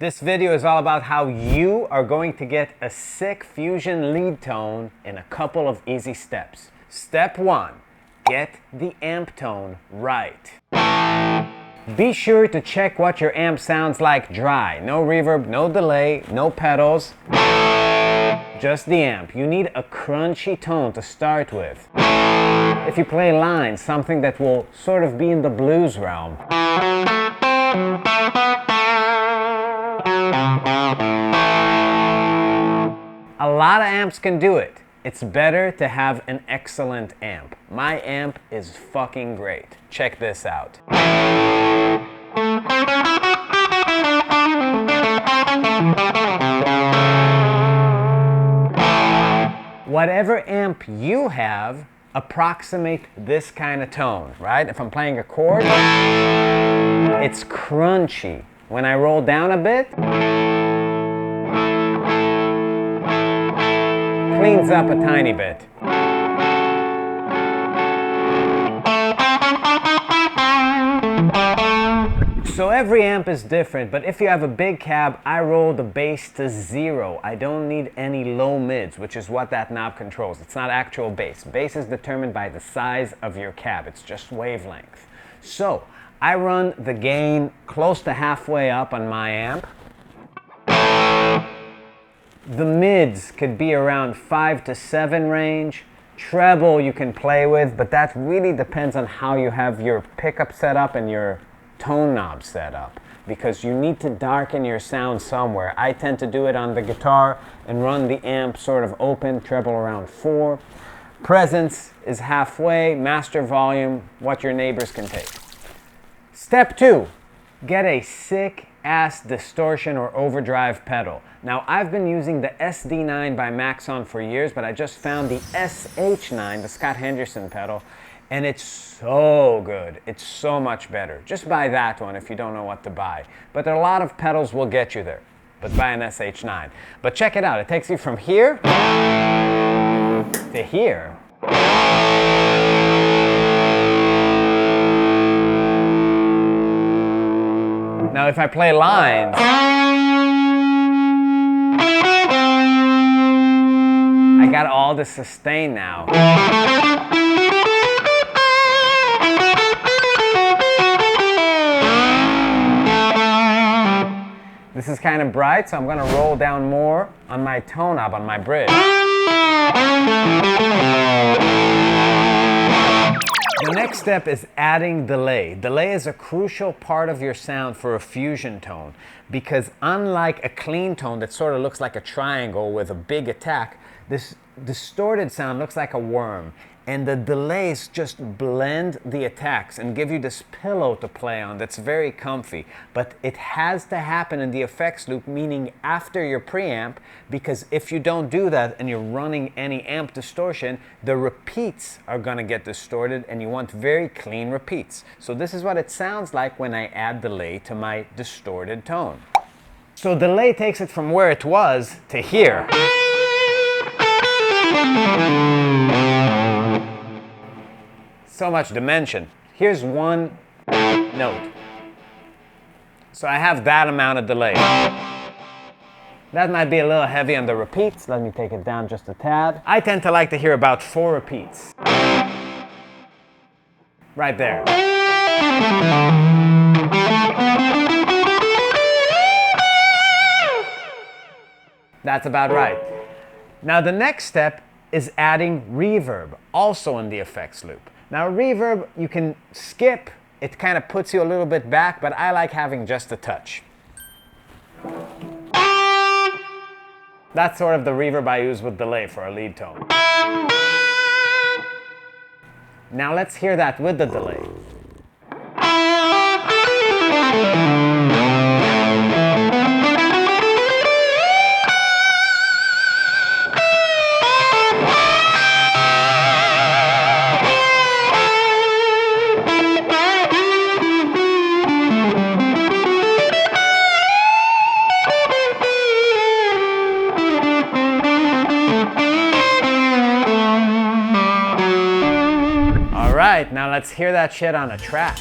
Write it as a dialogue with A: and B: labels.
A: This video is all about how you are going to get a sick fusion lead tone in a couple of easy steps. Step 1, get the amp tone right. Be sure to check what your amp sounds like dry. No reverb, no delay, no pedals. Just the amp. You need a crunchy tone to start with. If you play lines, something that will sort of be in the blues realm. A lot of amps can do it. It's better to have an excellent amp. My amp is fucking great. Check this out. Whatever amp you have, approximate this kind of tone, right? If I'm playing a chord, it's crunchy. When I roll down a bit, cleans up a tiny bit. So every amp is different, but if you have a big cab, I roll the bass to 0. I don't need any low mids, which is what that knob controls. It's not actual bass. Bass is determined by the size of your cab. It's just wavelength. So I run the gain close to halfway up on my amp. The mids could be around 5 to 7 range. Treble you can play with, but that really depends on how you have your pickup set up and your tone knob set up, because you need to darken your sound somewhere. I tend to do it on the guitar and run the amp sort of open, treble around 4. Presence is halfway, master volume, what your neighbors can take. Step 2, get a sick ass distortion or overdrive pedal. Now I've been using the SD9 by Maxon for years, but I just found the SH9, the Scott Henderson pedal, and it's so good. It's so much better. Just buy that one if you don't know what to buy. But there are a lot of pedals will get you there. But buy an SH9. But check it out. It takes you from here to here. Now if I play lines, I got all the sustain now. This is kind of bright, so I'm going to roll down more on my tone knob, on my bridge. The next step is adding delay. Delay is a crucial part of your sound for a fusion tone, because unlike a clean tone that sort of looks like a triangle with a big attack, this distorted sound looks like a worm. And the delays just blend the attacks and give you this pillow to play on that's very comfy. But it has to happen in the effects loop, meaning after your preamp, because if you don't do that and you're running any amp distortion, the repeats are gonna get distorted and you want very clean repeats. So this is what it sounds like when I add delay to my distorted tone. So delay takes it from where it was to here. So much dimension. Here's one note. So I have that amount of delay. That might be a little heavy on the repeats. Let me take it down just a tad. I tend to like to hear about 4 repeats. Right there. That's about right. Now the next step is adding reverb, also in the effects loop. Now reverb you can skip, it kind of puts you a little bit back, but I like having just a touch. That's sort of the reverb I use with delay for a lead tone. Now let's hear that with the delay. Alright, now let's hear that shit on a track.